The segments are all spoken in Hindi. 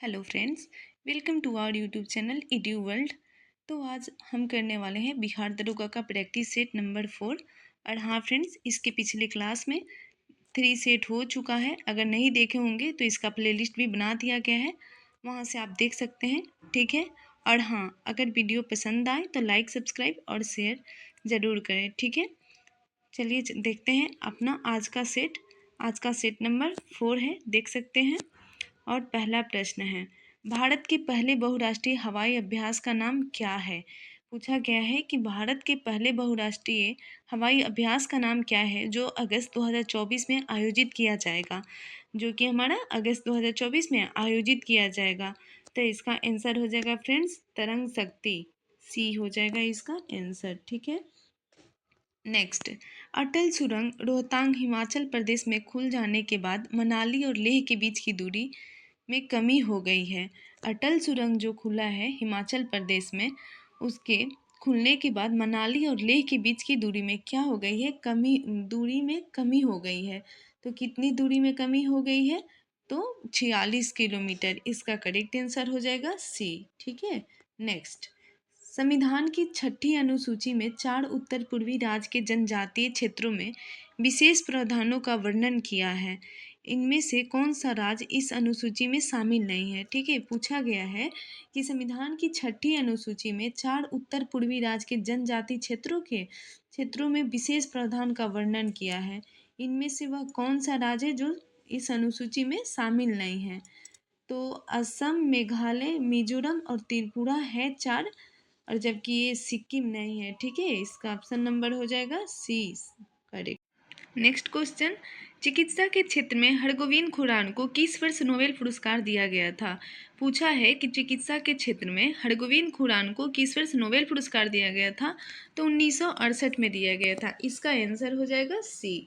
Hello friends, welcome to our YouTube channel Edu World. तो आज हम करने वाले हैं बिहार दरोगा का प्रैक्टिस सेट नंबर 4। और हाँ फ्रेंड्स, इसके पिछले क्लास में 3 सेट हो चुका है। अगर नहीं देखे होंगे तो इसका प्लेलिस्ट भी बना दिया गया है, वहाँ से आप देख सकते हैं। ठीक है। और हाँ, अगर वीडियो पसंद आए तो लाइक, सब्सक्राइब और शेयर ज़रूर करें। ठीक है, चलिए देखते हैं अपना आज का सेट। आज का सेट नंबर 4 है, देख सकते हैं। और पहला प्रश्न है, भारत के पहले बहुराष्ट्रीय हवाई अभ्यास का नाम क्या है? पूछा गया है कि भारत के पहले बहुराष्ट्रीय हवाई अभ्यास का नाम क्या है जो अगस्त 2024 में आयोजित किया जाएगा, जो कि हमारा अगस्त 2024 में आयोजित किया जाएगा। तो इसका आंसर हो जाएगा फ्रेंड्स तरंग शक्ति। सी हो जाएगा इसका आंसर। ठीक है। नेक्स्ट, अटल सुरंग रोहतांग हिमाचल प्रदेश में खुल जाने के बाद मनाली और लेह के बीच की दूरी में कमी हो गई है। अटल सुरंग जो खुला है हिमाचल प्रदेश में, उसके खुलने के बाद मनाली और लेह के बीच की दूरी में क्या हो गई है? दूरी में कमी हो गई है। तो कितनी दूरी में कमी हो गई है? तो 46 किलोमीटर। इसका करेक्ट आंसर हो जाएगा सी। ठीक है। नेक्स्ट, संविधान की छठी अनुसूची में 4 उत्तर पूर्वी राज्य के जनजातीय क्षेत्रों में विशेष प्रावधानों का वर्णन किया है। इनमें से कौन सा राज्य इस अनुसूची में शामिल नहीं है? ठीक है, पूछा गया है कि संविधान की छठी अनुसूची में 4 उत्तर पूर्वी राज्य के जनजातीय क्षेत्रों में विशेष प्रावधान का वर्णन किया है। इनमें से वह कौन सा राज्य है जो इस अनुसूची में शामिल नहीं है? तो असम, मेघालय, मिजोरम और त्रिपुरा है 4, और जबकि ये सिक्किम नहीं है। ठीक है, इसका ऑप्शन नंबर हो जाएगा सी करेक्ट। नेक्स्ट क्वेश्चन, चिकित्सा के क्षेत्र में हरगोविंद खुराना को किस वर्ष नोबेल पुरस्कार दिया गया था? पूछा है कि चिकित्सा के क्षेत्र में हरगोविंद खुराना को किस वर्ष नोबेल पुरस्कार दिया गया था? तो 1968 में दिया गया था। इसका आंसर हो जाएगा सी।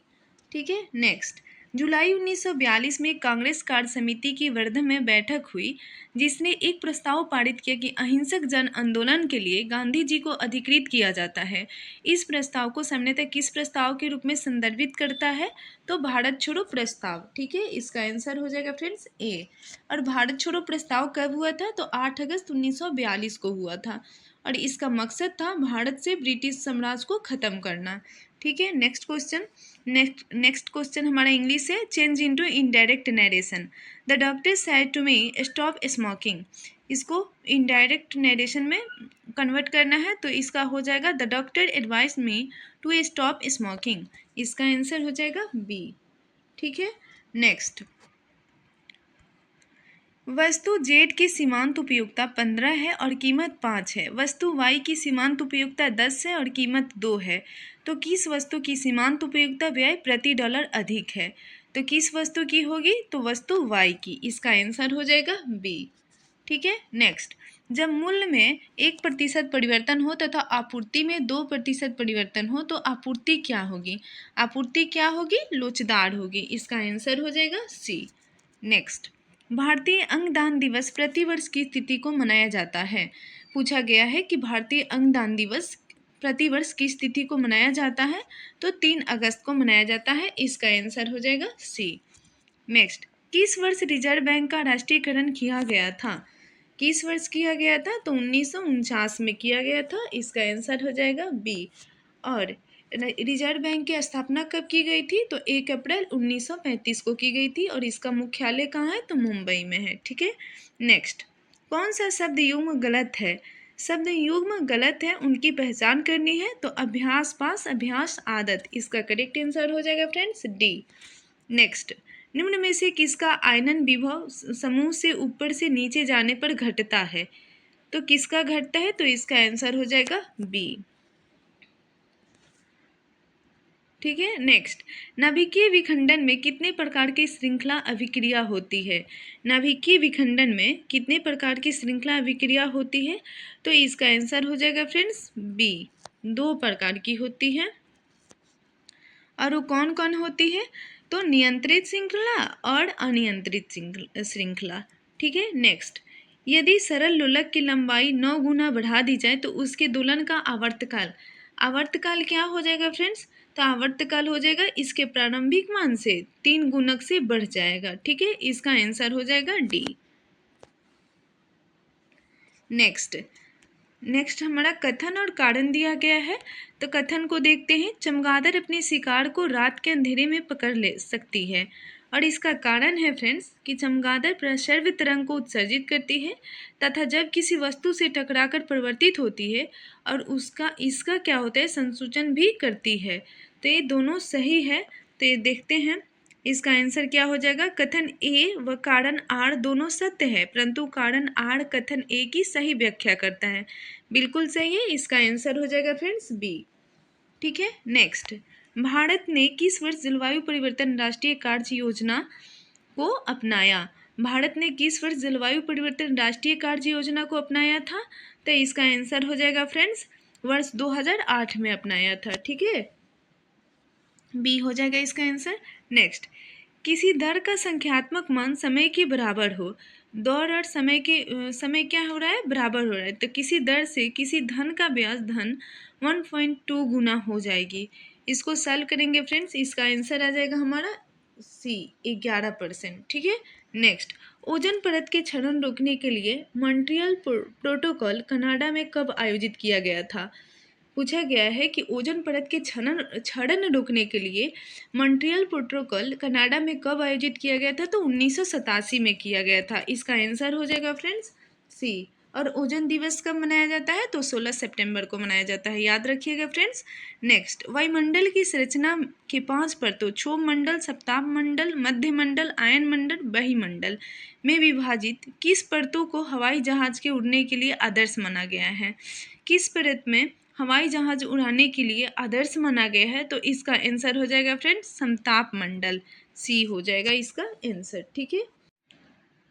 ठीक है। नेक्स्ट, जुलाई 1942 में कांग्रेस कार्य समिति की वर्धा में बैठक हुई, जिसने एक प्रस्ताव पारित किया कि अहिंसक जन आंदोलन के लिए गांधी जी को अधिकृत किया जाता है। इस प्रस्ताव को सामान्यतः किस प्रस्ताव के रूप में संदर्भित करता है? तो भारत छोड़ो प्रस्ताव। ठीक है, इसका आंसर हो जाएगा फ्रेंड्स ए। और भारत छोड़ो प्रस्ताव कब हुआ था? तो 8 अगस्त 1942 को हुआ था, और इसका मकसद था भारत से ब्रिटिश साम्राज्य को खत्म करना। ठीक है। नेक्स्ट क्वेश्चन, नेक्स्ट क्वेश्चन हमारा इंग्लिश है, change into indirect narration. The doctor said to me stop smoking. इसको इनडायरेक्ट नरेशन में कन्वर्ट करना है, तो इसका हो जाएगा the doctor advise me to stop smoking. इसका आंसर हो जाएगा बी। ठीक है। नेक्स्ट, वस्तु जेड की सीमांत उपयोगिता 15 है और कीमत 5 है। वस्तु वाई की सीमांत उपयोगिता 10 है और कीमत 2 है। तो किस वस्तु की सीमांत उपयोगिता व्यय प्रति डॉलर अधिक है? तो किस वस्तु की होगी? तो वस्तु वाई की। इसका आंसर हो जाएगा बी। ठीक है। नेक्स्ट, जब मूल्य में 1% परिवर्तन हो तथा आपूर्ति में 2% परिवर्तन हो तो आपूर्ति क्या होगी? आपूर्ति क्या होगी? लोचदार होगी। इसका आंसर हो जाएगा सी। नेक्स्ट, भारतीय अंगदान दिवस प्रतिवर्ष की तिथि को मनाया जाता है। पूछा गया है कि भारतीय अंगदान दिवस प्रतिवर्ष किस तिथि को मनाया जाता है? तो 3 अगस्त को मनाया जाता है। इसका आंसर हो जाएगा सी। नेक्स्ट, किस वर्ष रिजर्व बैंक का राष्ट्रीयकरण किया गया था? किस वर्ष किया गया था? तो 1949 में किया गया था। इसका आंसर हो जाएगा बी। और रिजर्व बैंक की स्थापना कब की गई थी? तो 1 अप्रैल 1935 को की गई थी, और इसका मुख्यालय कहाँ है? तो मुंबई में है। ठीक है। नेक्स्ट, कौन सा शब्द युग्म गलत है? शब्द युग्म गलत है, उनकी पहचान करनी है। तो अभ्यास पास, अभ्यास आदत। इसका करेक्ट आंसर हो जाएगा फ्रेंड्स डी। नेक्स्ट, निम्न में से किसका आयनन विभव समूह से ऊपर से नीचे जाने पर घटता है? तो किसका घटता है? तो इसका आंसर हो जाएगा बी। ठीक है। नेक्स्ट, नाभिकीय विखंडन में कितने प्रकार की श्रृंखला अभिक्रिया होती है? नाभिकीय विखंडन में कितने प्रकार की श्रृंखला अभिक्रिया होती है? तो इसका आंसर हो जाएगा फ्रेंड्स बी। 2 प्रकार की होती है। और वो कौन कौन होती है? तो नियंत्रित श्रृंखला और अनियंत्रित श्रृंखला। ठीक है। नेक्स्ट, यदि सरल लोलक की लंबाई 9 गुना बढ़ा दी जाए तो उसके दोलन का आवर्तकाल, आवर्तकाल क्या हो जाएगा फ्रेंड्स? तो आवर्तकाल हो जाएगा इसके प्रारंभिक मान से 3 गुणक से बढ़ जाएगा। ठीक है। इसका आंसर हो जाएगा डी। नेक्स्ट हमारा कथन और कारण दिया गया है। तो कथन को देखते हैं। चमगादड़ अपने शिकार को रात के अंधेरे में पकड़ ले सकती है। और इसका कारण है फ्रेंड्स कि चमगादड़ प्रसर्व तरंग को उत्सर्जित करती है तथा जब किसी वस्तु से टकराकर परिवर्तित होती है और इसका क्या होता है, संसूचन भी करती है। तो ये दोनों सही है। तो ये देखते हैं इसका आंसर क्या हो जाएगा। कथन ए व कारण आर दोनों सत्य है, परंतु कारण आर कथन ए की सही व्याख्या करता है। बिल्कुल सही है। इसका आंसर हो जाएगा फ्रेंड्स बी। ठीक है। नेक्स्ट, भारत ने किस वर्ष जलवायु परिवर्तन राष्ट्रीय कार्य योजना को अपनाया। भारत ने किस वर्ष जलवायु परिवर्तन राष्ट्रीय कार्य योजना को अपनाया था। तो इसका आंसर हो जाएगा फ्रेंड्स वर्ष 2008 में अपनाया था। ठीक है, बी हो जाएगा इसका आंसर। नेक्स्ट, किसी दर का संख्यात्मक मान समय के बराबर हो। दौर और समय क्या हो रहा है, बराबर हो रहा है। तो किसी दर से किसी धन का ब्याज धन 1.2 गुना हो जाएगी। इसको सॉल्व करेंगे फ्रेंड्स, इसका आंसर आ जाएगा हमारा सी 11%। ठीक है। नेक्स्ट, ओजोन परत के क्षरण रोकने के लिए मॉन्ट्रियल प्रोटोकॉल कनाडा में कब आयोजित किया गया था। पूछा गया है कि ओजोन परत के क्षरण रोकने के लिए मॉन्ट्रियल प्रोटोकॉल कनाडा में कब आयोजित किया गया था। तो 1987 में किया गया था। इसका आंसर हो जाएगा फ्रेंड्स सी। और ओजोन दिवस कब मनाया जाता है, तो 16 सितंबर को मनाया जाता है, याद रखिएगा फ्रेंड्स। नेक्स्ट, वायुमंडल की संरचना के 5 परतों क्षोभ मंडल, सप्ताह मंडल, मध्य मंडल, आयन मंडल, बहिमंडल में विभाजित किस परतों को हवाई जहाज के उड़ने के लिए आदर्श माना गया है। किस परत में हवाई जहाज उड़ाने के लिए आदर्श माना गया है। तो इसका आंसर हो जाएगा फ्रेंड्स समताप मंडल, सी हो जाएगा इसका आंसर। ठीक है।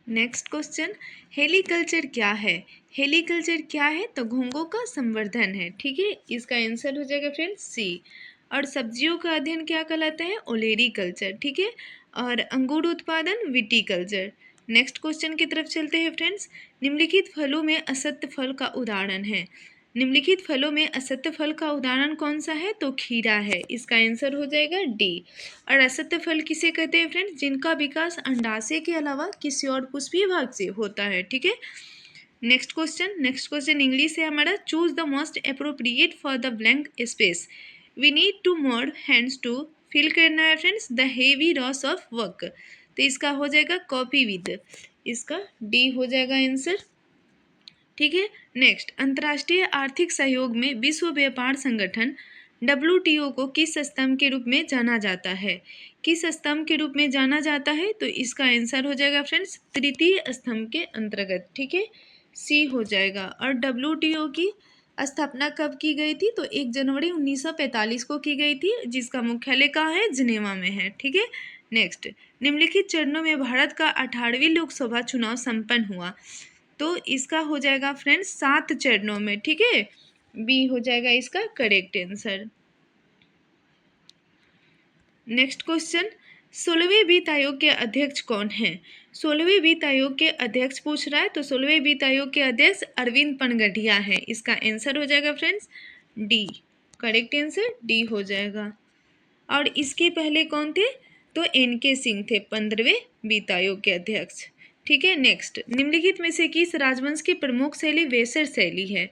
नेक्स्ट क्वेश्चन, हेलीकल्चर क्या है। हेलीकल्चर क्या है, तो घोंघों का संवर्धन है। ठीक है, इसका आंसर हो जाएगा फ्रेंड्स सी। और सब्जियों का अध्ययन क्या कहलाता है, ओलेरीकल्चर। ठीक है। और अंगूर उत्पादन विटीकल्चर। नेक्स्ट क्वेश्चन की तरफ चलते हैं फ्रेंड्स। निम्नलिखित फलों में असत्य फल का उदाहरण है। निम्नलिखित फलों में असत्य फल का उदाहरण कौन सा है, तो खीरा है। इसका आंसर हो जाएगा डी। और असत्य फल किसे कहते हैं फ्रेंड्स, जिनका विकास अंडाशय के अलावा किसी और पुष्पीय भाग से होता है। ठीक है। नेक्स्ट क्वेश्चन इंग्लिश है हमारा। Choose the most appropriate for the blank space. We need two more hands to fill करना है friends the heavy rush of work. तो इसका हो जाएगा कॉपी विद, इसका डी हो जाएगा आंसर। ठीक है। नेक्स्ट, अंतर्राष्ट्रीय आर्थिक सहयोग में विश्व व्यापार संगठन WTO को किस स्तंभ के रूप में जाना जाता है। किस स्तंभ के रूप में जाना जाता है, तो इसका आंसर हो जाएगा फ्रेंड्स तृतीय स्तंभ के अंतर्गत। ठीक है, सी हो जाएगा। और WTO की स्थापना कब की गई थी, तो 1 जनवरी 1945 को की गई थी, जिसका मुख्यालय कहाँ है, जिनेवा में है। ठीक है। नेक्स्ट, निम्नलिखित चरणों में भारत का 18वीं लोकसभा चुनाव संपन्न हुआ। तो इसका हो जाएगा फ्रेंड्स 7 चरणों में। ठीक है, बी हो जाएगा इसका करेक्ट आंसर। नेक्स्ट क्वेश्चन, 16वें वित्त आयोग के अध्यक्ष कौन है। 16वें वित्त आयोग के अध्यक्ष पूछ रहा है, तो 16वें वित्त आयोग के अध्यक्ष अरविंद पनगढ़िया है। इसका आंसर हो जाएगा friends D, correct answer D हो जाएगा। और इसके पहले कौन थे, तो NK सिंह थे 15वें वित्त आयोग के अध्यक्ष। ठीक है। नेक्स्ट, निम्नलिखित में से किस राजवंश की प्रमुख शैली वेसर शैली है।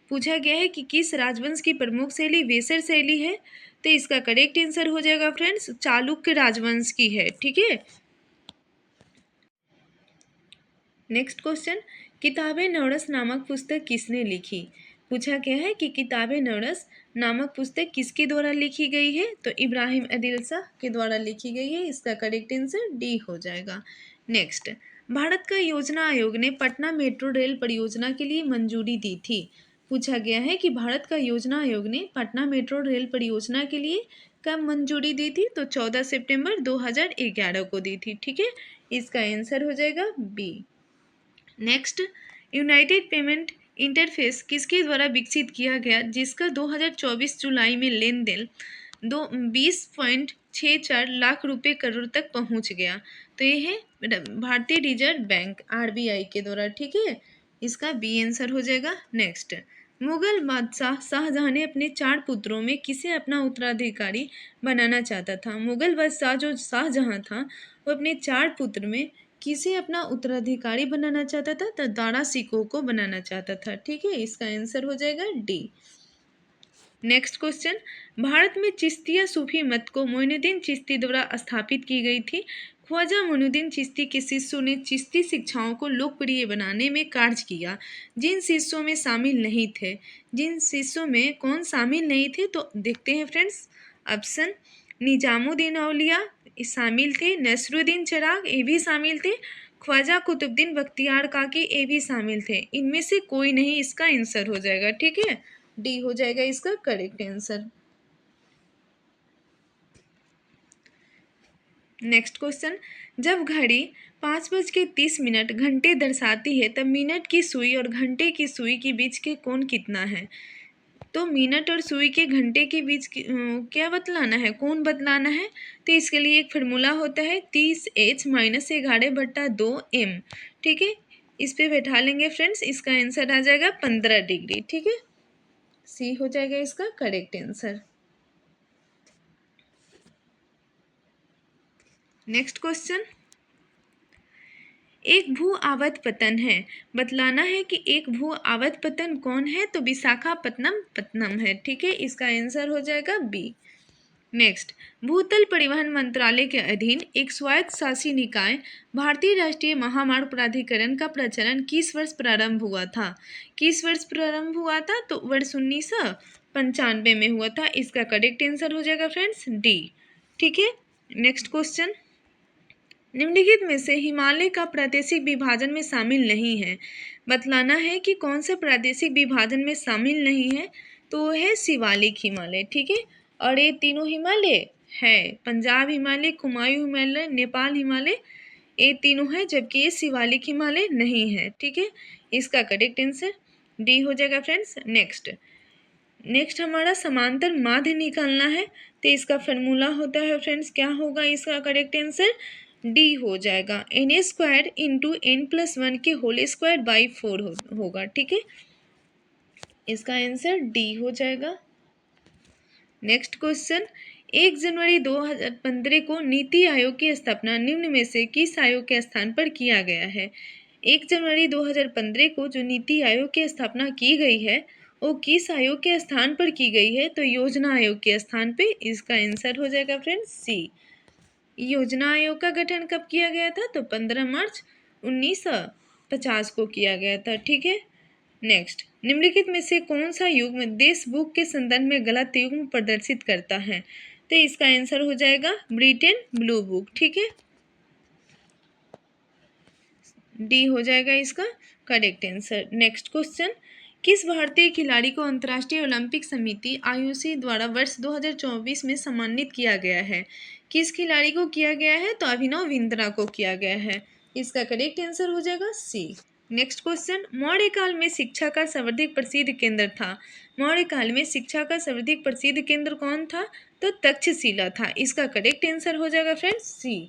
पूछा गया है कि किस राजवंश की प्रमुख शैली वेसर शैली है। तो इसका करेक्ट आंसर हो जाएगा फ्रेंड्स चालुक्य राजवंश की है। ठीक है। नेक्स्ट क्वेश्चन, किताबे नवरस नामक पुस्तक किसने लिखी। पूछा गया है कि किताबे नवरस नामक पुस्तक किसके द्वारा लिखी गई है, तो इब्राहिम अदिल शाह के द्वारा लिखी गई है। इसका करेक्ट आंसर डी हो जाएगा। नेक्स्ट, भारत का योजना आयोग ने पटना मेट्रो रेल परियोजना के लिए मंजूरी दी थी। पूछा गया है कि भारत का योजना आयोग ने पटना मेट्रो रेल परियोजना के लिए कब मंजूरी दी थी, तो 14 सितंबर 2011 को दी थी। ठीक है, इसका आंसर हो जाएगा B. Next, United Payment Interface किसके द्वारा विकसित किया गया, जिसका 2024 जुलाई में लेन देन 20.64 लाख रुपए करोड़ तक पहुंच गया। तो ये है भारतीय रिजर्व बैंक RBI के द्वारा। ठीक है, इसका बी आंसर हो जाएगा। नेक्स्ट, मुगल बादशाह शाहजहां ने अपने 4 पुत्रों में किसे अपना उत्तराधिकारी बनाना चाहता था। मुगल बादशाह जो शाहजहां था वो अपने 4 पुत्र में किसे अपना उत्तराधिकारी बनाना चाहता था? तो दारा सिकोह को बनाना चाहता था। ठीक है, इसका आंसर हो जाएगा डी। नेक्स्ट क्वेश्चन, भारत में चिश्तिया सूफी मत को मोइनुद्दीन चिश्ती द्वारा स्थापित की गई थी। ख्वाजा मोइनुद्दीन चिश्ती के शिष्यों ने चिश्ती शिक्षाओं को लोकप्रिय बनाने में कार्य किया। जिन शिष्यों में शामिल नहीं थे, जिन शिष्यों में कौन शामिल नहीं थे, तो देखते हैं फ्रेंड्स। ऑप्शन, निजामुद्दीन औलिया शामिल थे, नसरुद्दीन चिराग ये भी शामिल थे, ख्वाजा कुतुबुद्दीन बख्तियार काकी ये भी शामिल थे। इनमें से कोई नहीं इसका आंसर हो जाएगा। ठीक है, डी हो जाएगा इसका करेक्ट आंसर। नेक्स्ट क्वेश्चन, जब घड़ी 5:30 घंटे दर्शाती है तब मिनट की सुई और घंटे की सुई के बीच के कोण कितना है? तो मिनट और सुई के घंटे के बीच क्या बतलाना है, कोण बतलाना है। तो इसके लिए एक फार्मूला होता है 30h - 11/2m। ठीक है, इस पे बैठा लेंगे फ्रेंड्स, इसका आंसर आ जाएगा 15 डिग्री। ठीक है, सी हो जाएगा इसका करेक्ट आंसर। नेक्स्ट क्वेश्चन, एक भू आवर्त पतन है, बतलाना है कि एक भू आवर्त पतन कौन है? तो विशाखापत्तनम पत्तनम है। ठीक है, इसका आंसर हो जाएगा बी। नेक्स्ट, भूतल परिवहन मंत्रालय के अधीन एक स्वायत्त शासी निकाय भारतीय राष्ट्रीय महामार्ग प्राधिकरण का प्रचलन किस वर्ष प्रारंभ हुआ था? किस वर्ष प्रारंभ हुआ था? तो वर्ष 1995 में हुआ था। इसका करेक्ट आंसर हो जाएगा फ्रेंड्स डी। ठीक है, नेक्स्ट क्वेश्चन, निम्नलिखित में से हिमालय का प्रादेशिक विभाजन में शामिल नहीं है, बतलाना है कि कौन सा प्रादेशिक विभाजन में शामिल नहीं है। तो वो है शिवालिक हिमालय। ठीक है, और ये तीनों हिमालय है, पंजाब हिमालय, कुमायूं हिमालय, नेपाल हिमालय, ये तीनों है, जबकि ये शिवालिक हिमालय नहीं है। ठीक है, इसका करेक्ट आंसर डी हो जाएगा फ्रेंड्स। नेक्स्ट हमारा समांतर माध्य निकालना है, तो इसका फार्मूला होता है फ्रेंड्स, क्या होगा इसका करेक्ट आंसर? डी हो जाएगा n² × n+1 के होल स्क्वायर बाई 4 होगा। ठीक है, इसका आंसर डी हो जाएगा। नेक्स्ट क्वेश्चन, 1 जनवरी 2015 को नीति आयोग की स्थापना निम्न में से किस आयोग के स्थान पर किया गया है? 1 जनवरी 2015 को जो नीति आयोग की स्थापना की गई है वो किस आयोग के स्थान पर की गई है? तो योजना आयोग के स्थान पे। इसका आंसर हो जाएगा फ्रेंड्स सी। योजना आयोग का गठन कब किया गया था? तो 15 मार्च 1950 को किया गया था। ठीक है, नेक्स्ट, निम्नलिखित में से कौन सा युग्म देश बुक के संदर्भ में गलत युग्म प्रदर्शित करता है? तो इसका आंसर हो जाएगा ब्रिटेन ब्लू बुक। ठीक है, डी हो जाएगा इसका करेक्ट आंसर। नेक्स्ट क्वेश्चन, किस भारतीय खिलाड़ी को अंतर्राष्ट्रीय ओलंपिक समिति आईओसी द्वारा वर्ष 2024 में सम्मानित किया गया है? किस खिलाड़ी को किया गया है? तो अभिनव बिंद्रा को किया गया है। इसका करेक्ट आंसर हो जाएगा सी। नेक्स्ट क्वेश्चन, मौर्य काल में शिक्षा का सर्वाधिक प्रसिद्ध केंद्र था। मौर्य काल में शिक्षा का सर्वाधिक प्रसिद्ध केंद्र कौन था? तो तक्षशिला था। इसका करेक्ट आंसर हो जाएगा फ्रेंड्स सी,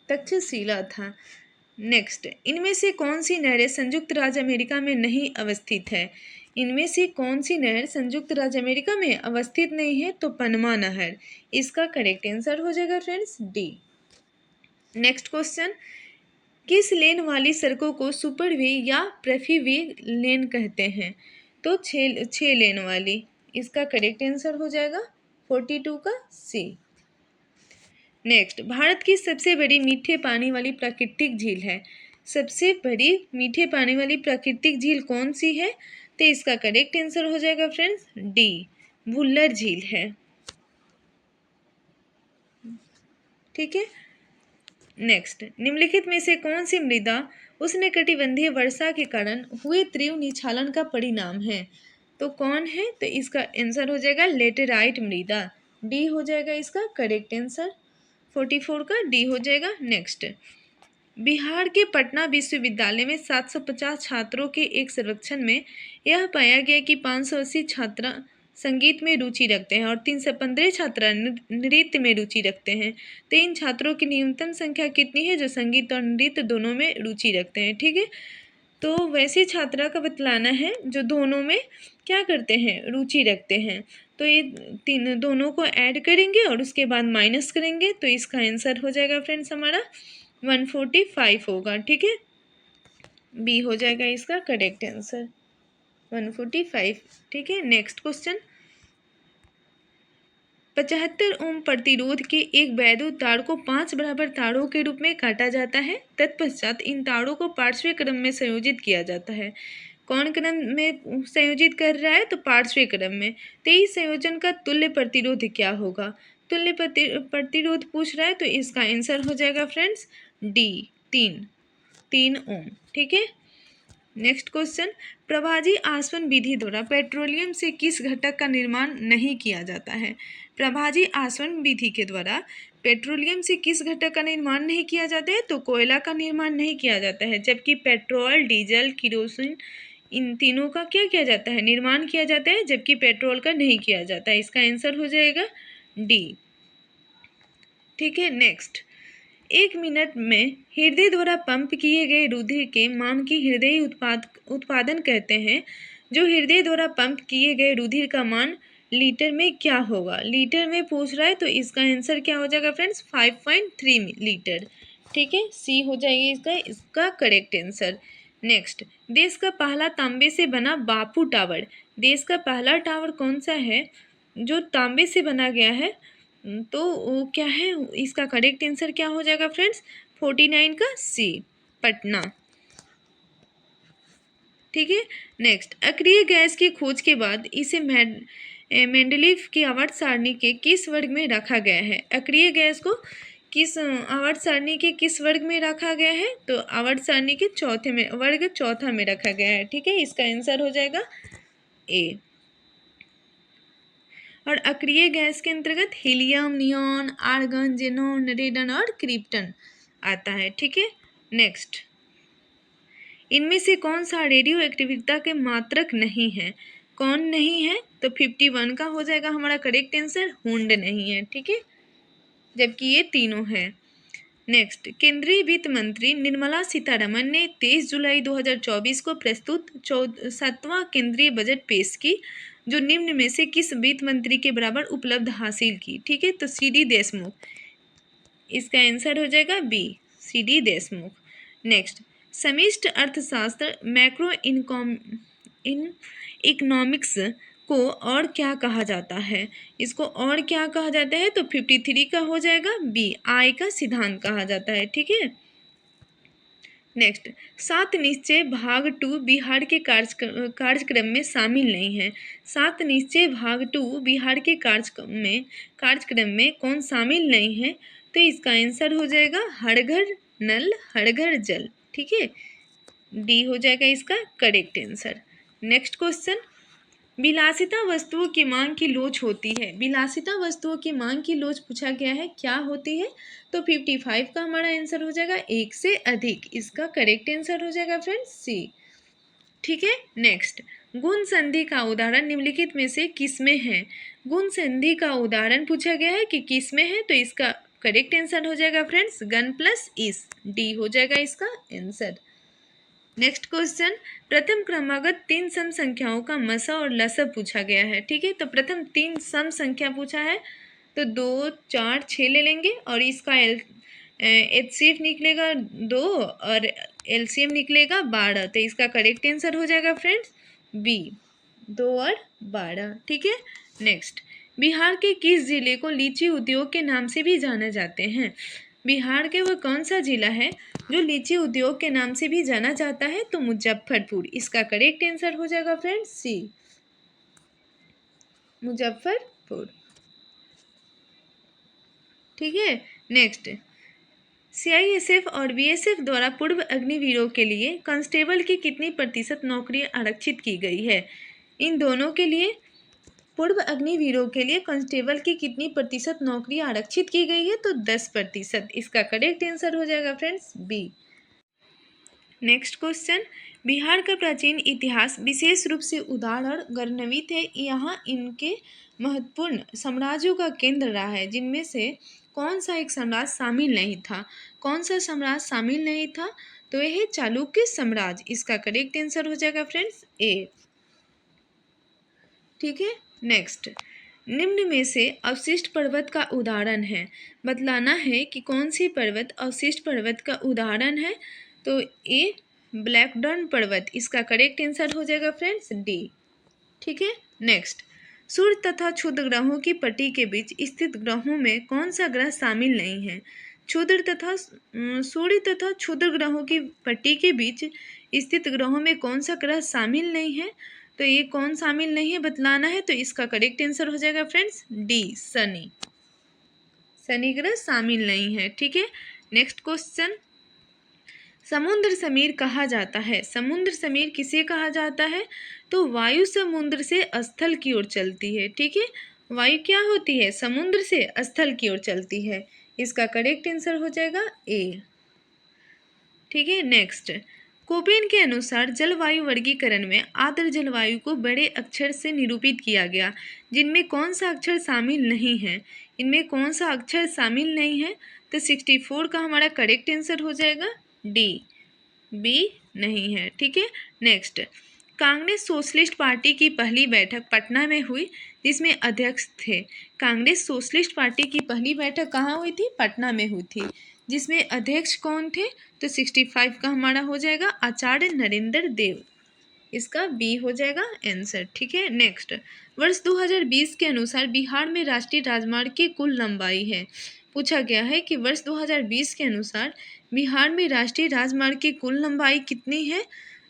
तक्षशिला था। नेक्स्ट, इनमें से कौन सी नहरें संयुक्त राज्य अमेरिका में नहीं अवस्थित है? इनमें से कौन सी नहर संयुक्त राज्य अमेरिका में अवस्थित नहीं है? तो पनमा नहर। इसका करेक्ट आंसर हो जाएगा फ्रेंड्स डी। नेक्स्ट क्वेश्चन, किस लेन वाली सड़कों को सुपर वे या प्रेफी वे लेन कहते हैं? तो छः लेन वाली। इसका करेक्ट आंसर हो जाएगा 42 का सी। नेक्स्ट, भारत की सबसे बड़ी मीठे पानी वाली प्राकृतिक झील है। सबसे बड़ी मीठे पानी वाली प्राकृतिक झील कौन सी है? तो इसका करेक्ट आंसर हो जाएगा फ्रेंड्स डी, वुल्लर झील है। ठीक है, नेक्स्ट, निम्नलिखित में से कौन सी मृदा उष्णकटिबंधीय वर्षा के कारण हुए तीव्र निछालन का परिणाम है? तो कौन है? तो इसका आंसर हो जाएगा लेटेराइट मृदा। डी हो जाएगा इसका करेक्ट आंसर, 44 का डी हो जाएगा। नेक्स्ट, बिहार के पटना विश्वविद्यालय में 750 छात्रों के एक सर्वेक्षण में यह पाया गया कि 580 छात्र संगीत में रुचि रखते हैं और 315 छात्र नृत्य में रुचि रखते हैं। तो इन छात्रों की न्यूनतम संख्या कितनी है जो संगीत और नृत्य दोनों में रुचि रखते हैं? ठीक है, तो वैसी छात्रा का बतलाना है जो दोनों में क्या करते हैं, रुचि रखते हैं। तो ये दोनों को ऐड करेंगे और उसके बाद माइनस करेंगे, तो इसका आंसर हो जाएगा फ्रेंड्स हमारा 145 होगा, ठीक है। बी हो जाएगा इसका करेक्ट आंसर, 145, ठीक है। नेक्स्ट क्वेश्चन, 75 ओम प्रतिरोध के एक वैद्युत तार को 5 बराबर तारों के रूप में काटा जाता है। तत्पश्चात इन तारों को पार्श्व क्रम में संयोजित किया जाता है। कौन क्रम में संयोजित कर रहा है? तो पार्श्व क्रम में। तो इस संयोजन का तुल्य प्रतिरोध क्या होगा? तुल्य प्रतिरोध पूछ रहा है, तो इसका आंसर हो जाएगा फ्रेंड्स डी, 3 ओम, ठीक है। नेक्स्ट क्वेश्चन, प्रभाजी आसवन विधि द्वारा पेट्रोलियम से किस घटक का निर्माण नहीं किया जाता है? प्रभाजी आसवन विधि के द्वारा पेट्रोलियम से किस घटक का निर्माण नहीं किया जाता है? तो कोयला का निर्माण नहीं किया जाता है, जबकि पेट्रोल, डीजल, किरोसिन, इन तीनों का क्या किया जाता है? निर्माण किया जाता है, जबकि पेट्रोल का नहीं किया जाता है। इसका आंसर हो जाएगा डी, ठीक है। नेक्स्ट, 1 मिनट में हृदय द्वारा पंप किए गए रुधिर के मान की हृदय उत्पादन कहते हैं। जो हृदय द्वारा पंप किए गए रुधिर का मान लीटर में क्या होगा? लीटर में पूछ रहा है, तो इसका आंसर क्या हो जाएगा फ्रेंड्स? 5.3 लीटर, ठीक है। सी हो जाएगी इसका करेक्ट आंसर। नेक्स्ट, देश का पहला तांबे से बना बापू टावर। देश का पहला टावर कौन सा है जो तांबे से बना गया है? तो वो क्या है? इसका करेक्ट आंसर क्या हो जाएगा फ्रेंड्स? 49 का सी, पटना, ठीक है। नेक्स्ट, अक्रिय गैस की खोज के बाद इसे मेंडलीफ की आवर्त सारणी के किस वर्ग में रखा गया है? अक्रिय गैस को किस आवर्त सारणी के किस वर्ग में रखा गया है? तो आवर्त सारणी के वर्ग चौथा में रखा गया है, ठीक है। इसका आंसर हो जाएगा ए। और अक्रिय गैस के अंतर्गत helium, neon, argon, xenon, radon और क्रिप्टन आता है, ठीक है। नेक्स्ट, इनमें से कौन सा रेडियो एक्टिविटी के मात्रक नहीं है? कौन नहीं है? तो 51 का हो जाएगा हमारा करेक्ट आंसर, हुंड नहीं है, ठीक है, जबकि ये तीनों है। नेक्स्ट, केंद्रीय वित्त मंत्री निर्मला सीतारमन ने 23 जुलाई 2024 को प्रस्तुत 7वां केंद्रीय बजट पेश की, जो निम्न में से किस वित्त मंत्री के बराबर उपलब्ध हासिल की? ठीक है, तो सी.डी. देशमुख, इसका आंसर हो जाएगा बी, सी.डी. देशमुख। नेक्स्ट, समष्टि अर्थशास्त्र मैक्रो इन इकोनॉमिक्स को और क्या कहा जाता है? इसको और क्या कहा जाता है? तो 53 का हो जाएगा बी, आय का सिद्धांत कहा जाता है, ठीक है। नेक्स्ट, 7 निश्चय भाग 2 बिहार के कार्यक्रम में शामिल नहीं है। 7 निश्चय भाग 2 बिहार के कार्यक्रम में कौन शामिल नहीं है? तो इसका आंसर हो जाएगा हर घर नल हर घर जल, ठीक है, डी हो जाएगा इसका करेक्ट आंसर। नेक्स्ट क्वेश्चन, विलासिता वस्तुओं की मांग की लोच होती है। विलासिता वस्तुओं की मांग की लोच पूछा गया है, क्या होती है? तो 55 का हमारा आंसर हो जाएगा एक से अधिक, इसका करेक्ट आंसर हो जाएगा फ्रेंड्स सी, ठीक है। नेक्स्ट, गुण संधि का उदाहरण निम्नलिखित में से किस में है? गुण संधि का उदाहरण पूछा गया है कि किस में है, तो इसका करेक्ट आंसर हो जाएगा फ्रेंड्स गन प्लस इस, डी हो जाएगा इसका आंसर। नेक्स्ट क्वेश्चन, प्रथम क्रमागत 3 सम संख्याओं का मसा और लसा पूछा गया है, ठीक है। तो प्रथम 3 सम संख्या पूछा है, तो 2, 4, 6 ले लेंगे और इसका HCF निकलेगा 2 और LCM निकलेगा 12, तो इसका करेक्ट आंसर हो जाएगा फ्रेंड्स बी, 2 और 12, ठीक है। नेक्स्ट, बिहार के किस जिले को लीची उद्योग के नाम से भी जाना जाते हैं? बिहार के वह कौन सा जिला है जो लीची उद्योग के नाम से भी जाना जाता है? तो मुजफ्फरपुर, इसका करेक्ट आंसर हो जाएगा फ्रेंड्स सी, मुजफ्फरपुर, ठीक है। नेक्स्ट, CISF और BSF द्वारा पूर्व अग्निवीरों के लिए कांस्टेबल की कितनी प्रतिशत नौकरी आरक्षित की गई है? इन दोनों के लिए, पूर्व अग्निवीरों के लिए कांस्टेबल की कितनी प्रतिशत नौकरी आरक्षित की गई है? तो 10%, इसका करेक्ट आंसर हो जाएगा friends B. Next question, Bihar का प्राचीन इतिहास विशेष रूप से उदार और गर्णवित है। यहाँ इनके महत्वपूर्ण साम्राज्यों का केंद्र रहा है, जिनमें से कौन सा एक साम्राज्य शामिल नहीं था? कौन सा साम्राज्य शामिल नहीं था? तो यह है चालुक्य साम्राज्य, इसका करेक्ट आंसर हो जाएगा फ्रेंड्स ए, ठीक है। नेक्स्ट, निम्न में से अवशिष्ट पर्वत का उदाहरण है। बतलाना है कि कौन सी पर्वत अवशिष्ट पर्वत का उदाहरण है। तो ए ब्लैकडॉन पर्वत, इसका करेक्ट आंसर हो जाएगा फ्रेंड्स डी। ठीक है, नेक्स्ट, सूर्य तथा क्षुद्र ग्रहों की पट्टी के बीच स्थित ग्रहों में कौन सा ग्रह शामिल नहीं है। सूर्य तथा क्षुद्र ग्रहों की पट्टी के बीच स्थित ग्रहों में कौन सा ग्रह शामिल नहीं है। तो ये कौन शामिल नहीं है बतलाना है। तो इसका करेक्ट आंसर हो जाएगा फ्रेंड्स डी शनि। शनि ग्रह शामिल नहीं है। ठीक है, नेक्स्ट क्वेश्चन, समुद्र समीर कहा जाता है। समुद्र समीर किसे कहा जाता है। तो वायु समुद्र से स्थल की ओर चलती है। ठीक है, वायु क्या होती है, समुद्र से स्थल की ओर चलती है। इसका करेक्ट आंसर हो जाएगा ए। ठीक है, नेक्स्ट, कोपेन के अनुसार जलवायु वर्गीकरण में आर्द्र जलवायु को बड़े अक्षर से निरूपित किया गया, जिनमें कौन सा अक्षर शामिल नहीं है। इनमें कौन सा अक्षर शामिल नहीं है। तो 64 का हमारा करेक्ट आंसर हो जाएगा डी, बी नहीं है। ठीक है, नेक्स्ट, कांग्रेस सोशलिस्ट पार्टी की पहली बैठक पटना में हुई, जिसमें अध्यक्ष थे। कांग्रेस सोशलिस्ट पार्टी की पहली बैठक कहाँ हुई थी, पटना में हुई थी, जिसमें अध्यक्ष कौन थे। तो 65 का हमारा हो जाएगा आचार्य नरेंद्र देव, इसका बी हो जाएगा आंसर। ठीक है, नेक्स्ट, वर्ष 2020 के अनुसार बिहार में राष्ट्रीय राजमार्ग की कुल लंबाई है। पूछा गया है कि वर्ष 2020 के अनुसार बिहार में राष्ट्रीय राजमार्ग की कुल लंबाई कितनी है।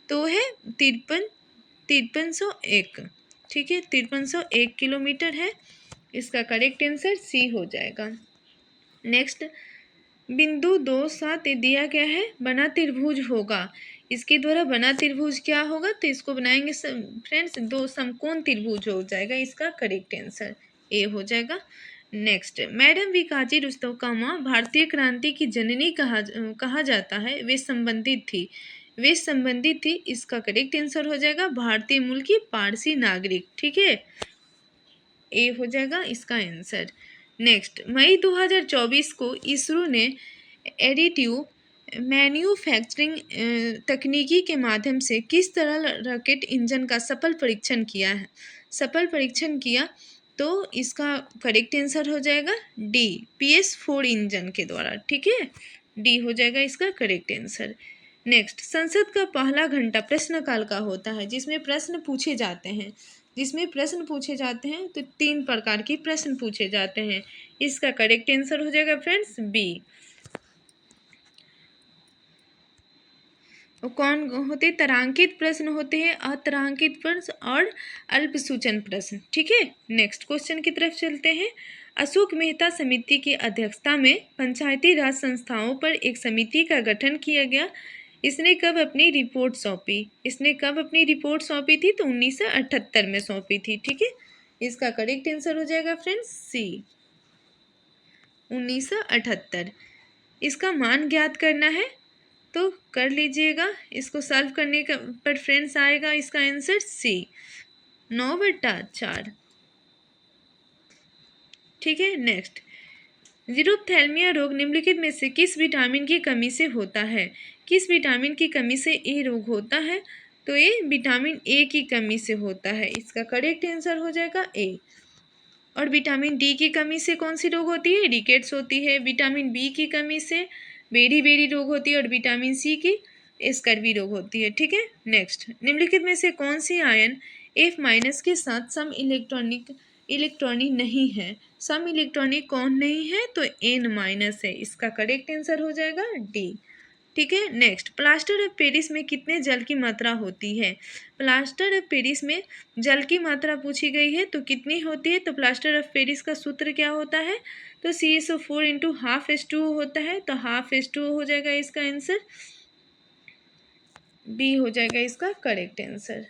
तो है 5301। ठीक है, 5301 किलोमीटर है। इसका करेक्ट आंसर सी हो जाएगा। नेक्स्ट, बिंदु 2 7 दिया गया है, बना त्रिभुज होगा। इसके द्वारा बना त्रिभुज क्या होगा। तो इसको बनाएंगे फ्रेंड्स, दो समकोण त्रिभुज हो जाएगा। इसका करेक्ट आंसर ए हो जाएगा। नेक्स्ट, मैडम वीकाजी रुस्तम का माँ भारतीय क्रांति की जननी कहा जाता है, वे संबंधित थी। इसका करेक्ट आंसर हो जाएगा भारतीय मूल की पारसी नागरिक। ठीक है, ए हो जाएगा इसका आंसर। नेक्स्ट, मई 2024 को इसरो ने एडिटिव मैन्युफैक्चरिंग तकनीकी के माध्यम से किस तरह रॉकेट इंजन का सफल परीक्षण किया। तो इसका करेक्ट आंसर हो जाएगा डी, PS4 इंजन के द्वारा। ठीक है, डी हो जाएगा इसका करेक्ट आंसर। नेक्स्ट, संसद का पहला घंटा प्रश्नकाल का होता है, जिसमें प्रश्न पूछे जाते हैं। तो 3 प्रकार के प्रश्न पूछे जाते हैं। इसका करेक्ट आंसर हो जाएगा फ्रेंड्स बी। कौन होते, तारांकित प्रश्न होते हैं, अतारांकित प्रश्न और अल्पसूचन प्रश्न। ठीक है, नेक्स्ट क्वेश्चन की तरफ चलते हैं। अशोक मेहता समिति की अध्यक्षता में पंचायती राज संस्थाओं पर एक समिति का गठन किया गया। इसने कब अपनी रिपोर्ट सौंपी थी। तो 1978 में सौंपी थी। ठीक है, इसका करेक्ट आंसर हो जाएगा फ्रेंड्स सी, 1978। इसका मान ज्ञात करना है तो कर लीजिएगा। इसको सॉल्व करने का पर फ्रेंड्स आएगा इसका आंसर सी, 9/4। ठीक है, नेक्स्ट, जीरोप्थेल्मिया रोग निम्नलिखित में से किस विटामिन की कमी से होता है। किस विटामिन की कमी से ये रोग होता है। तो ये विटामिन ए की कमी से होता है। इसका करेक्ट आंसर हो जाएगा ए। और विटामिन डी की कमी से कौन सी रोग होती है, रिकेट्स होती है। विटामिन बी की कमी से बेरी रोग होती है। और विटामिन सी की स्कर्वी रोग होती है। ठीक है, नेक्स्ट, निम्नलिखित में से कौन सी आयन F- के साथ सम इलेक्ट्रॉनिक नहीं है। सम इलेक्ट्रॉनिक कौन नहीं है। तो N- है। इसका करेक्ट आंसर हो जाएगा डी। ठीक है, नेक्स्ट, प्लास्टर ऑफ पेरिस में कितने जल की मात्रा होती है। प्लास्टर ऑफ पेरिस में जल की मात्रा पूछी गई है, तो कितनी होती है। तो प्लास्टर ऑफ पेरिस का सूत्र क्या होता है। तो CSO4 × ½ होता है। तो ½ हो जाएगा इसका आंसर, बी हो जाएगा इसका करेक्ट आंसर।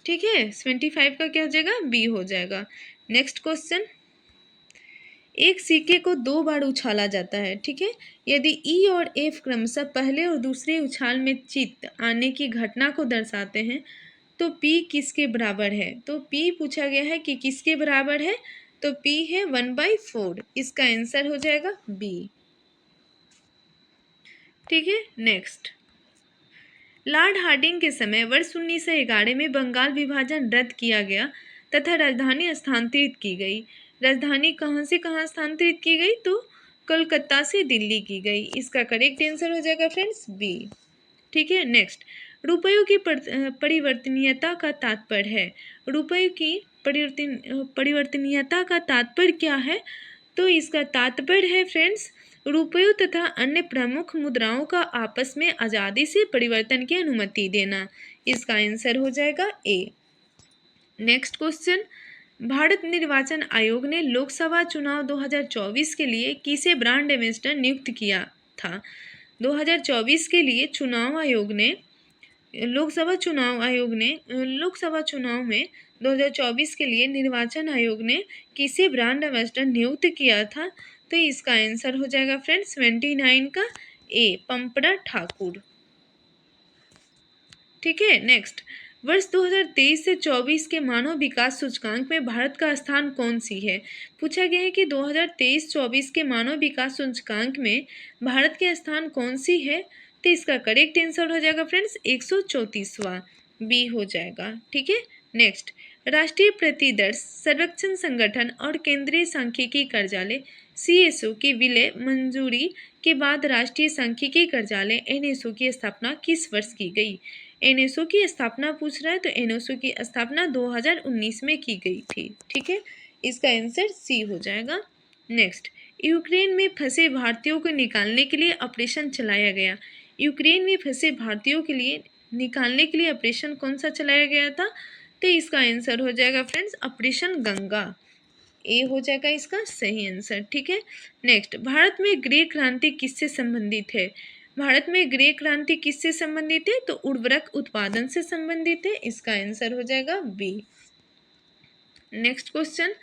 ठीक है, 25 का क्या हो जाएगा, बी हो जाएगा। नेक्स्ट क्वेश्चन, एक सिक्के को 2 बार उछाला जाता है। ठीक है, यदि ई और एफ क्रमशः पहले और दूसरे उछाल में चित आने की घटना को दर्शाते हैं, तो पी किसके बराबर है। तो पी पूछा गया है कि किसके बराबर है। तो पी है 1/4। इसका आंसर हो जाएगा बी। ठीक है, नेक्स्ट, लॉर्ड हार्डिंग के समय वर्ष 1911 में बंगाल विभाजन रद्द किया गया, तथा राजधानी स्थानांतरित की गई। राजधानी कहाँ से कहाँ स्थानांतरित की गई? तो कोलकाता से दिल्ली की गई। इसका करेक्ट आंसर हो जाएगा फ्रेंड्स बी। ठीक है, नेक्स्ट, रुपयों की परिवर्तनीयता का तात्पर्य है। रुपयों की परिवर्तनीयता का तात्पर्य क्या है? तो इसका तात्पर्य है फ्रेंड्स, रुपयों तथा अन्य प्रमुख मुद्राओं का आपस में आज़ादी से परिवर्तन की अनुमति देना। इसका आंसर हो जाएगा ए। नेक्स्ट क्वेश्चन, भारत निर्वाचन आयोग ने लोकसभा चुनाव 2024 के लिए किसे ब्रांड एम्बेसडर नियुक्त किया था? 2024 के लिए लोकसभा चुनाव में 2024 के लिए निर्वाचन आयोग ने किसे ब्रांड एम्बेसडर नियुक्त किया था? तो इसका आंसर हो जाएगा फ्रेंड्स 29 का ए, पंपरा ठाकुर। ठीक है, नेक्स्ट, वर्ष 2023 से 24 के मानव विकास सूचकांक में भारत का स्थान कौन सी है? पूछा गया है कि 2023-24 के मानव विकास सूचकांक में भारत के स्थान कौन सी है? तो इसका करेक्ट आंसर हो जाएगा फ्रेंड्स 134वां, बी हो जाएगा। ठीक है, नेक्स्ट, राष्ट्रीय प्रतिदर्श सर्वेक्षण संगठन और केंद्रीय सांख्यिकी कार्यालय CSO की विलय मंजूरी के बाद राष्ट्रीय सांख्यिकी कार्यालय NSO की स्थापना किस वर्ष की गई? NSO की स्थापना पूछ रहा है, तो NSO की स्थापना 2019 में की गई थी। ठीक है, इसका आंसर सी हो जाएगा। नेक्स्ट, यूक्रेन में फंसे भारतीयों को निकालने के लिए ऑपरेशन चलाया गया। यूक्रेन में फंसे भारतीयों के लिए निकालने के लिए ऑपरेशन कौन सा चलाया गया था? तो इसका आंसर हो जाएगा फ्रेंड्स ऑपरेशन गंगा, ए हो जाएगा इसका सही आंसर। ठीक है, नेक्स्ट, भारत में ग्रे क्रांति किससे संबंधित है? भारत में ग्रे क्रांति किससे संबंधित है? तो उर्वरक उत्पादन से संबंधित है। इसका आंसर हो जाएगा बी। नेक्स्ट क्वेश्चन,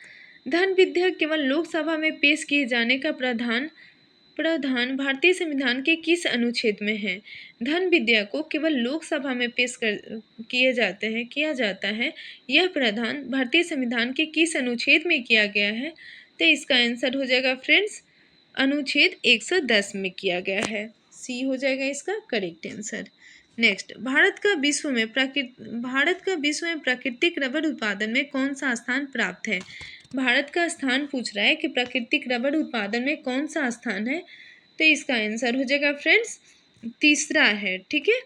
धन विधेयक केवल लोकसभा में पेश किए जाने का प्रावधान भारतीय संविधान के किस अनुच्छेद में है? धन विधेयक को केवल लोकसभा में पेश किया जाता है, यह प्रावधान भारतीय संविधान के किस अनुच्छेद में किया गया है? तो इसका आंसर हो जाएगा फ्रेंड्स अनुच्छेद 110 में किया गया है। सी हो जाएगा इसका करेक्ट आंसर। नेक्स्ट, भारत का विश्व में प्राकृतिक रबर उत्पादन में कौन सा स्थान प्राप्त है? भारत का स्थान पूछ रहा है कि प्राकृतिक रबर उत्पादन में कौन सा स्थान है? तो इसका आंसर हो जाएगा फ्रेंड्स तीसरा है। ठीक है,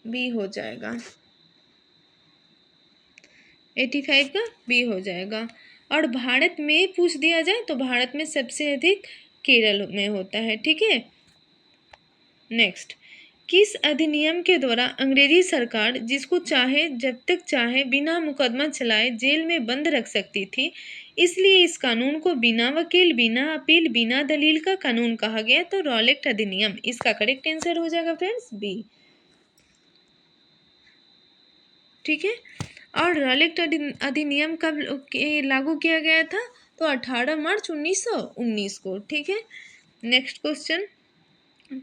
बी हो जाएगा, 85 का बी हो जाएगा। और भारत में पूछ दिया जाए तो भारत में सबसे अधिक केरल में होता है। ठीक है, नेक्स्ट, किस अधिनियम के द्वारा अंग्रेजी सरकार जिसको चाहे जब तक चाहे बिना मुकदमा चलाए जेल में बंद रख सकती थी, इसलिए इस कानून को बिना वकील, बिना अपील, बिना दलील का कानून कहा गया? तो रॉलेट अधिनियम। इसका करेक्ट आंसर हो जाएगा फ्रेंड्स बी। ठीक है, और रॉलेट अधिनियम कब लागू किया गया था? तो 18 मार्च 1919 को। ठीक है, नेक्स्ट क्वेश्चन,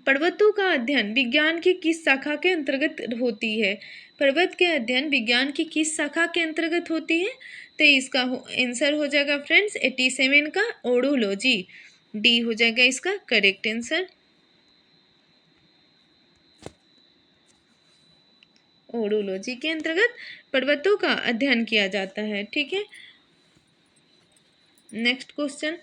पर्वतों का अध्ययन विज्ञान की किस शाखा के अंतर्गत होती है? पर्वत के अध्ययन विज्ञान की किस शाखा के अंतर्गत होती है? तो इसका आंसर हो जाएगा फ्रेंड्स 87 का ओडोलॉजी, डी हो जाएगा इसका करेक्ट आंसर। ओडोलॉजी के अंतर्गत पर्वतों का अध्ययन किया जाता है। ठीक है, नेक्स्ट क्वेश्चन,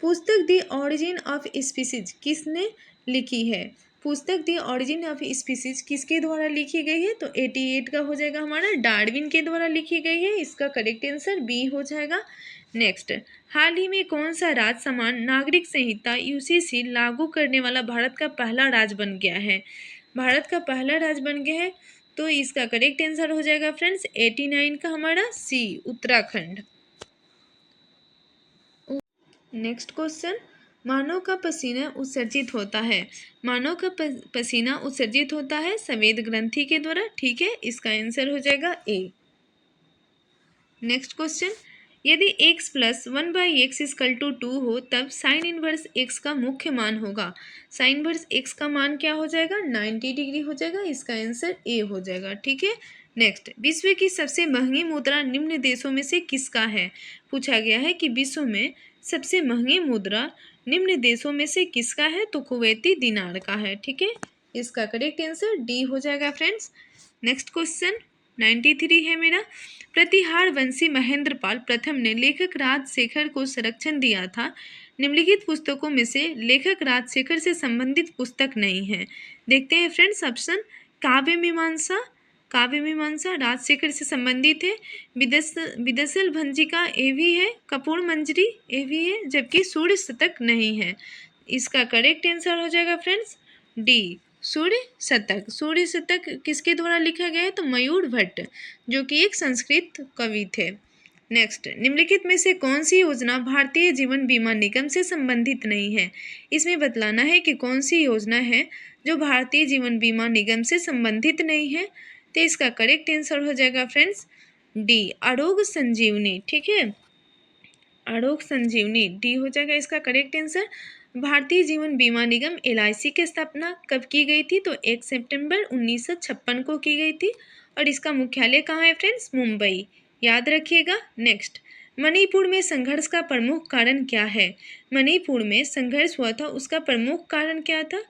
पुस्तक द ऑरिजिन ऑफ स्पीसीज किसने लिखी है? पुस्तक द ऑरिजिन ऑफ स्पीसीज किसके द्वारा लिखी गई है? तो 88 का हो जाएगा हमारा डार्विन के द्वारा लिखी गई है। इसका करेक्ट आंसर बी हो जाएगा। नेक्स्ट, हाल ही में कौन सा राज्य समान नागरिक संहिता UCC लागू करने वाला भारत का पहला राज्य बन गया है? भारत का पहला राज्य बन गया है, तो इसका करेक्ट आंसर हो जाएगा फ्रेंड्स 89 का हमारा सी, उत्तराखंड। नेक्स्ट क्वेश्चन, मानव का पसीना उत्सर्जित होता है। मानव का पसीना उत्सर्जित होता है संवेद ग्रंथि के द्वारा। ठीक है, इसका आंसर हो जाएगा ए। नेक्स्ट क्वेश्चन, यदि x + 1/x = 2 हो तब साइन इनवर्स x का मुख्य मान होगा। साइन इनवर्स x का मान क्या हो जाएगा? 90 डिग्री हो जाएगा। इसका आंसर ए हो जाएगा। ठीक है, नेक्स्ट, विश्व की सबसे महंगी मुद्रा निम्न देशों में से किसका है? पूछा गया है कि विश्व में सबसे महंगी मुद्रा निम्न देशों में से किसका है? तो कुवैती दिनार का है। ठीक है, इसका करेक्ट आंसर डी हो जाएगा फ्रेंड्स। नेक्स्ट क्वेश्चन, 93 है मेरा। प्रतिहार वंशी महेंद्रपाल प्रथम ने लेखक राजशेखर को संरक्षण दिया था। निम्नलिखित पुस्तकों में से लेखक राजशेखर से संबंधित पुस्तक नहीं है। देखते हैं फ्रेंड्स ऑप्शन। काव्य मीमांसा, काव्य मीमांसा राजशेखर से संबंधित है। विदसल भंजिका ये भी है। कपूर मंजरी ये भी है, जबकि सूर्य शतक नहीं है। इसका करेक्ट आंसर हो जाएगा फ्रेंड्स डी, सूर्य शतक। सूर्य शतक किसके द्वारा लिखा गया है? तो मयूर भट्ट, जो कि एक संस्कृत कवि थे। नेक्स्ट, निम्नलिखित में से कौन सी योजना भारतीय जीवन बीमा निगम से संबंधित नहीं है? इसमें बतलाना है कि कौन सी योजना है जो भारतीय जीवन बीमा निगम से संबंधित नहीं है। तो इसका करेक्ट आंसर हो जाएगा फ्रेंड्स डी, आरोग्य संजीवनी। ठीक है, आरोग्य संजीवनी डी हो जाएगा इसका करेक्ट आंसर। भारतीय जीवन बीमा निगम LIC की स्थापना कब की गई थी? तो 1 सितंबर 1956 को की गई थी। और इसका मुख्यालय कहाँ है फ्रेंड्स? मुंबई, याद रखिएगा। नेक्स्ट, मणिपुर में संघर्ष का प्रमुख कारण क्या है? मणिपुर में संघर्ष हुआ था, उसका प्रमुख कारण क्या था?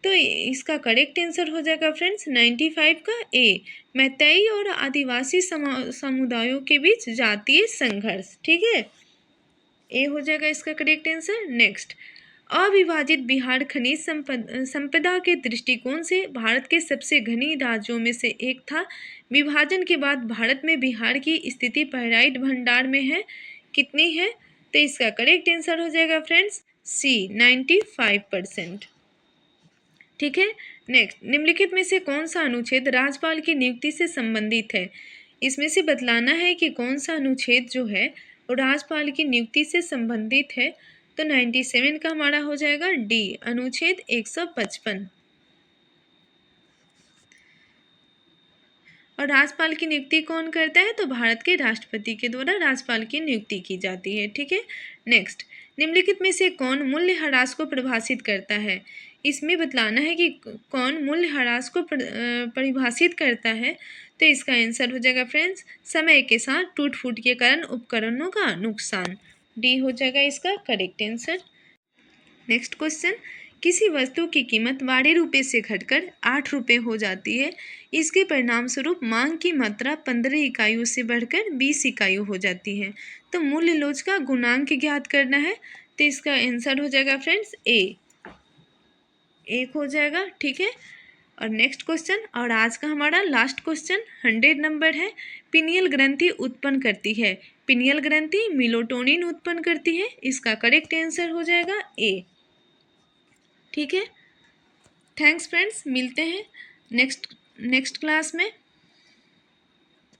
तो इसका करेक्ट आंसर हो जाएगा फ्रेंड्स 95 का ए, मैतेई और आदिवासी समुदायों के बीच जातीय संघर्ष। ठीक है, ए हो जाएगा इसका करेक्ट आंसर। नेक्स्ट, अविभाजित बिहार खनिज संपदा के दृष्टिकोण से भारत के सबसे घनी राज्यों में से एक था। विभाजन के बाद भारत में बिहार की स्थिति पैराइट भंडार में है। कितनी है? तो इसका करेक्ट आंसर हो जाएगा फ्रेंड्स सी, 95%। ठीक है, नेक्स्ट, निम्नलिखित में से कौन सा अनुच्छेद राज्यपाल की नियुक्ति से संबंधित है? इसमें से बतलाना है कि कौन सा अनुच्छेद जो है वो राज्यपाल की नियुक्ति से संबंधित है। तो 97 का हमारा हो जाएगा डी, अनुच्छेद 155। और राज्यपाल की नियुक्ति कौन करता है? तो भारत के राष्ट्रपति के द्वारा राज्यपाल की नियुक्ति की जाती है। ठीक है, नेक्स्ट, निम्नलिखित में से कौन मूल्यह्रास को परिभाषित करता है? इसमें बतलाना है कि कौन मूल्यह्रास को परिभाषित करता है। तो इसका आंसर हो जाएगा फ्रेंड्स, समय के साथ टूट फूट के कारण उपकरणों का नुकसान। डी हो जाएगा इसका करेक्ट आंसर। नेक्स्ट क्वेश्चन, किसी वस्तु की कीमत 12 रुपये से घटकर 8 रुपये हो जाती है। इसके परिणाम स्वरूप मांग की मात्रा 15 इकाइयों से बढ़कर 20 इकाइयों हो जाती है। तो मूल्य लोच का गुणांक ज्ञात करना है। तो इसका आंसर हो जाएगा फ्रेंड्स ए, एक हो जाएगा। ठीक है, और नेक्स्ट क्वेश्चन, और आज का हमारा लास्ट क्वेश्चन 100 नंबर है। पिनियल ग्रंथि उत्पन्न करती है। पिनियल ग्रंथि मेलाटोनिन उत्पन्न करती है। इसका करेक्ट आंसर हो जाएगा ए। ठीक है, थैंक्स फ्रेंड्स, मिलते हैं नेक्स्ट क्लास में।